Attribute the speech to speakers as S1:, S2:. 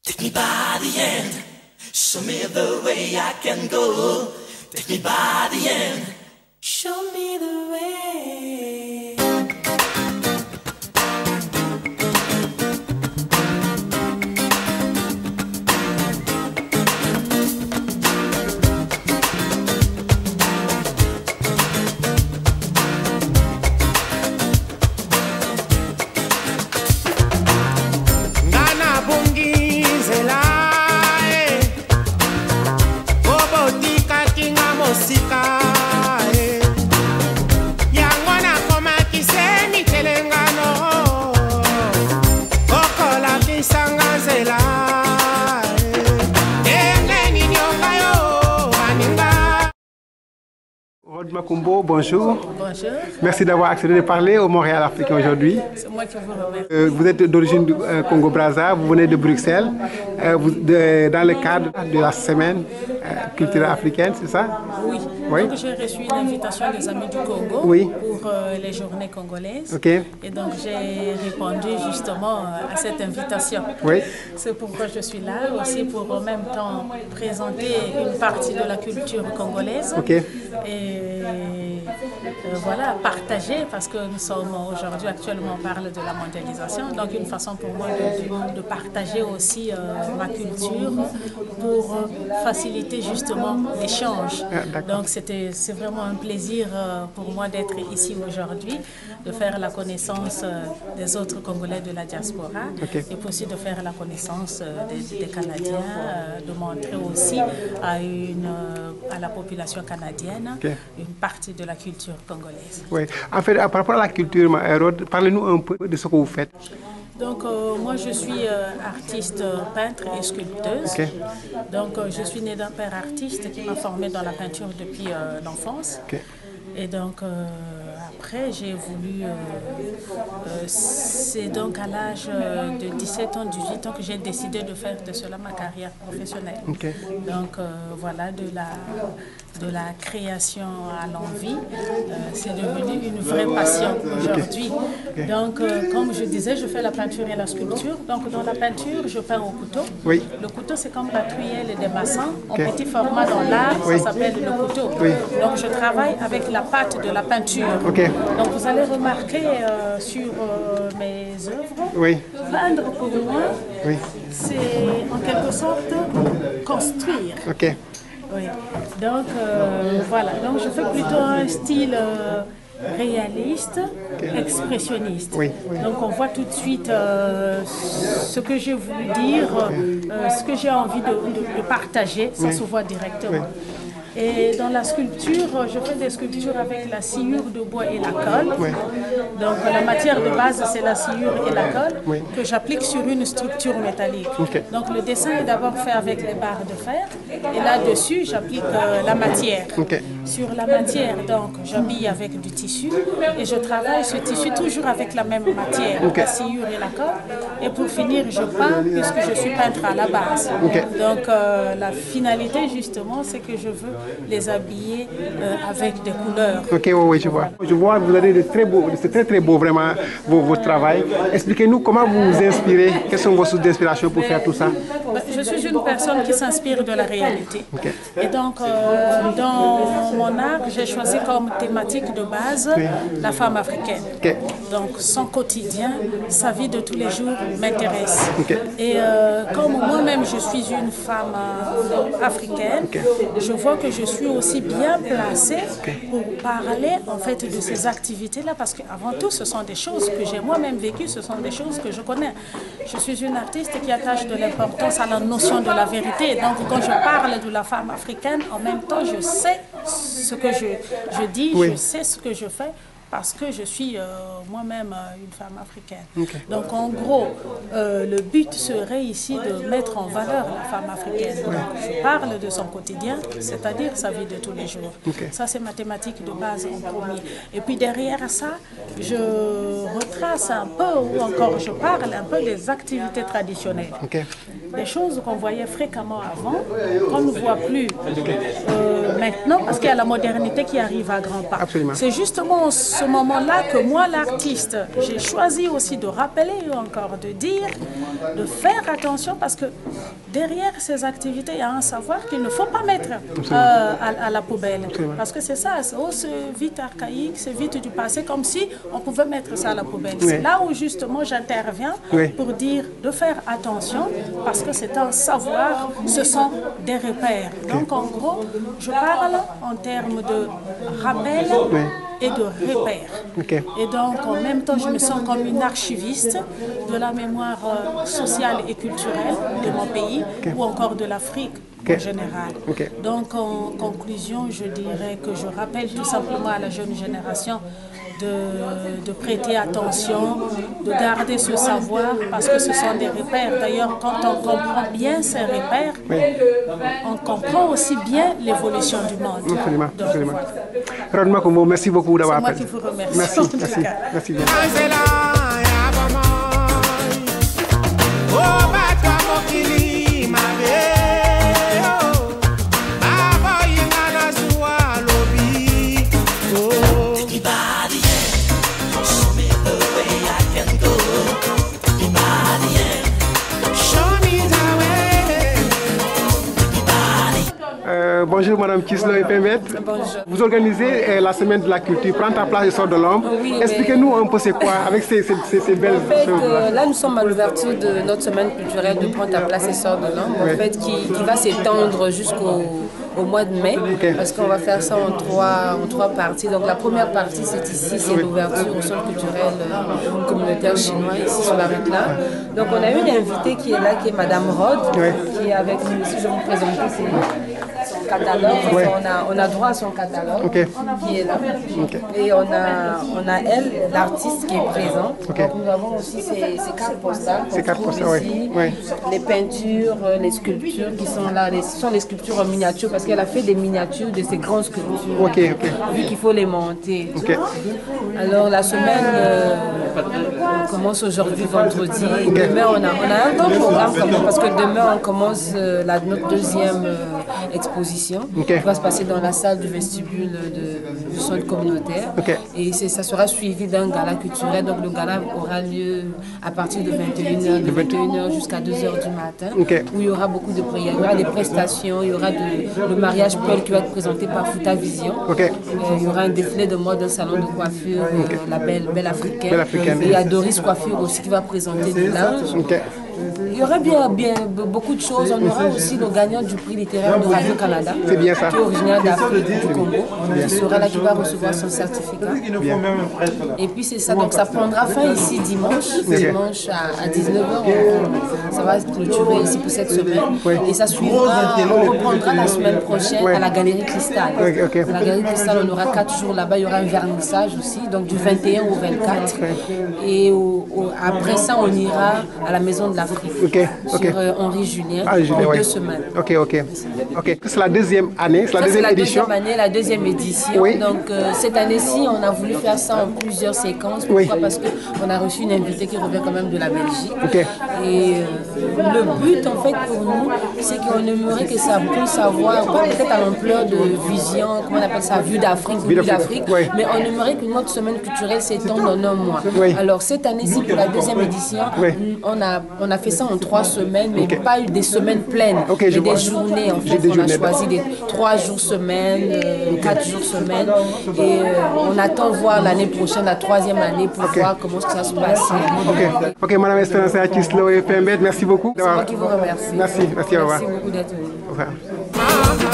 S1: Take me by the hand, show me the way I can go. Take me by the hand, show me the way.
S2: Makumbo, bonjour.
S3: Bonjour.
S2: Merci d'avoir accepté de parler au Montréal africain aujourd'hui.
S3: C'est moi qui vous remercie.
S2: Vous êtes d'origine du Congo-Brazza, vous venez de Bruxelles, dans le cadre de la semaine culturelle africaine, c'est ça?
S3: Oui.
S2: Oui.
S3: Donc j'ai reçu une invitation des Amis du Congo
S2: oui.
S3: pour les journées congolaises.
S2: Ok.
S3: Et donc j'ai répondu justement à cette invitation.
S2: Oui.
S3: C'est pourquoi je suis là, aussi pour en même temps présenter une partie de la culture congolaise.
S2: Ok.
S3: Et voilà, partager, parce que nous sommes aujourd'hui, actuellement, on parle de la mondialisation, donc une façon pour moi de partager aussi ma culture pour faciliter justement l'échange. Donc c'est vraiment un plaisir pour moi d'être ici aujourd'hui, de faire la connaissance des autres Congolais de la diaspora,
S2: okay.
S3: Et puis aussi de faire la connaissance des Canadiens, de montrer aussi à la population canadienne
S2: okay.
S3: Une partie de la culture congolaise.
S2: Oui. En fait, par rapport à la culture, Rod, parlez-nous un peu de ce que vous faites.
S3: Donc, moi, je suis artiste, peintre et sculpteuse.
S2: Okay.
S3: Donc, je suis née d'un père artiste qui m'a formée dans la peinture depuis l'enfance.
S2: Okay.
S3: Et donc, après, j'ai voulu... c'est donc à l'âge de 17 ans, 18 ans que j'ai décidé de faire de cela ma carrière professionnelle.
S2: Okay.
S3: Donc, voilà, de la création à l'envie, c'est devenu une vraie passion aujourd'hui. Okay. Donc, comme je disais, je fais la peinture et la sculpture. Donc, dans la peinture, je peins au couteau.
S2: Oui.
S3: Le couteau, c'est comme la truelle des maçons.
S2: Okay.
S3: En petit format dans l'art,
S2: oui.
S3: ça s'appelle le couteau.
S2: Oui.
S3: Donc, je travaille avec la pâte de la peinture.
S2: Okay.
S3: Donc, vous allez remarquer sur mes œuvres,
S2: oui.
S3: peindre pour moi,
S2: oui.
S3: c'est en quelque sorte construire.
S2: Okay.
S3: Oui. Donc, voilà. Donc, je fais plutôt un style réaliste, okay. Expressionniste.
S2: Oui. Oui.
S3: Donc, on voit tout de suite ce que j'ai voulu dire, ce que j'ai envie de partager, ça se voit directement. Oui. Et dans la sculpture, je fais des sculptures avec la sciure de bois et la colle. Oui. Donc la matière de base, c'est la sciure et la colle oui. Que j'applique sur une structure métallique. Okay. Donc le dessin est d'abord fait avec les barres de fer. Et là-dessus, j'applique la matière. Okay. Sur la matière, donc, j'habille avec du tissu. Et je travaille ce tissu toujours avec la même matière, okay. La sciure et la colle. Et pour finir, je peins puisque je suis peintre à la base. Okay. Donc la finalité, justement, c'est que je veux les habiller avec des couleurs.
S2: Ok, oui, je vois. Je vois, vous avez de très beaux, c'est très très beau vraiment votre travail. Expliquez-nous comment vous vous inspirez, quelles sont vos sources d'inspiration pour faire tout ça?
S3: Je suis une personne qui s'inspire de la réalité. Okay. Et donc, dans mon art, j'ai choisi comme thématique de base oui. La femme africaine. Okay. Donc, son quotidien, sa vie de tous les jours m'intéresse. Okay. Et comme moi-même, je suis une femme africaine, okay. Je vois que je suis aussi bien placée pour parler en fait de ces activités-là parce qu'avant tout, ce sont des choses que j'ai moi-même vécues, ce sont des choses que je connais. Je suis une artiste qui attache de l'importance à la notion de la vérité. Donc, quand je parle de la femme africaine, en même temps, je sais ce que je dis, oui. Je sais ce que je fais. Parce que je suis moi-même une femme africaine. Okay. Donc en gros, le but serait ici de mettre en valeur la femme africaine. Ouais. Donc, je parle de son quotidien, c'est-à-dire sa vie de tous les jours. Okay. Ça, c'est ma thématique de base en premier. Et puis derrière ça, je retrace un peu, ou encore je parle un peu des activités traditionnelles. Okay. Des choses qu'on voyait fréquemment avant, qu'on ne voit plus maintenant, parce qu'il y a la modernité qui arrive à grands pas. C'est justement ce ce moment-là que moi, l'artiste, j'ai choisi aussi de rappeler encore, de dire, de faire attention parce que derrière ces activités, il y a un savoir qu'il ne faut pas mettre à la poubelle. Parce que c'est ça, c'est vite archaïque, c'est vite du passé, comme si on pouvait mettre ça à la poubelle. C'est là où justement j'interviens pour dire de faire attention parce que c'est un savoir, ce sont des repères. Donc en gros, je parle en termes de rappel et de repères. Et donc en même temps, je me sens comme une archiviste de la mémoire sociale et culturelle de mon pays ou encore de l'Afrique en général. Donc en conclusion, je dirais que je rappelle tout simplement à la jeune génération de prêter attention, de garder ce savoir parce que ce sont des repères. D'ailleurs, quand on comprend bien ces repères, on comprend aussi bien l'évolution du monde.
S2: Absolument, absolument. Rod Makumbo, merci beaucoup d'avoir
S3: appelé. C'est moi qui vous remercie.
S2: Merci, merci, merci bien. Bonjour Madame Kislo et Pemet.
S4: Bonjour.
S2: Vous organisez la semaine de la culture, Prends ta place et sors de l'ombre.
S4: Oui,
S2: expliquez-nous un peu c'est quoi avec ces belles choses.
S4: Là nous sommes à l'ouverture de notre semaine culturelle de Prends ta place et sors de l'ombre, en fait, qui va s'étendre jusqu'au mois de mai, parce qu'on va faire ça en trois parties. Donc la première partie c'est ici, c'est l'ouverture au centre culturel communautaire chinois ici sur la rue là. Donc on a une invitée qui est là, qui est Madame Rod, qui est avec nous ici. Je vais vous présenter son catalogue. On a droit à son catalogue qui est là. Et on a elle, l'artiste qui est présente. Donc nous avons aussi ces cartes postales. Ces cartes postales, ici, les peintures, les sculptures qui sont là. Ce sont les sculptures en miniature parce qu'elle a fait des miniatures de ces grandes sculptures. Vu qu'il faut les monter. Alors la semaine, on commence aujourd'hui vendredi. Demain on a un grand programme quand même parce que demain on commence notre deuxième exposition qui va se passer dans la salle du vestibule du centre communautaire. Et ça sera suivi d'un gala culturel. Donc le gala aura lieu à partir de 21h jusqu'à 2h du matin, où il y aura beaucoup de prières, il y aura des prestations, il y aura le mariage Peul qui va être présenté par Fouta Vision. Il y aura un défilé de mode, un salon de coiffure, la Belle Africaine. Et il y a Doris Coiffure aussi qui va présenter du linge. Il y aura bien beaucoup de choses. On aura aussi le gagnant du prix littéraire de Radio-Canada, qui est originaire d'Afrique du Congo, qui sera là, qui va recevoir son certificat. Et puis c'est ça, donc ça prendra fin ici dimanche à 19h. Ça va se clôturer ici pour cette semaine. Et ça suivra, on reprendra la semaine prochaine à la Galerie Cristal. À la Galerie Cristal, on aura 4 jours là-bas, il y aura un vernissage aussi, donc du 21 au 24. Et après ça, on ira à la Maison de l'Afrique. Sur Henri Julien, en 2 semaines.
S2: C'est la deuxième année, c'est la deuxième édition.
S4: La deuxième édition. Donc cette année-ci, on a voulu faire ça en plusieurs séquences. Pourquoi? Parce qu'on a reçu une invitée qui revient quand même de la Belgique. Et le but, en fait, pour nous, c'est qu'on aimerait que ça puisse avoir, peut-être à l'ampleur de vision, comment on appelle ça, vue d'Afrique, mais on aimerait que notre semaine culturelle s'étende en un mois. Alors cette année-ci, pour la deuxième édition, on a fait ça en 3 semaines, mais pas eu des semaines pleines, mais des journées. En fait, on a choisi des 3 jours semaine, 4 jours semaine, et on attend voir l'année prochaine, la 3e année, pour voir comment ça se passe.
S2: Ok, Madame Espérance Kislo et Pembet, merci beaucoup.
S4: C'est moi qui vous remercie.
S2: Merci, au revoir.
S4: Merci beaucoup d'être venu.
S2: Au revoir.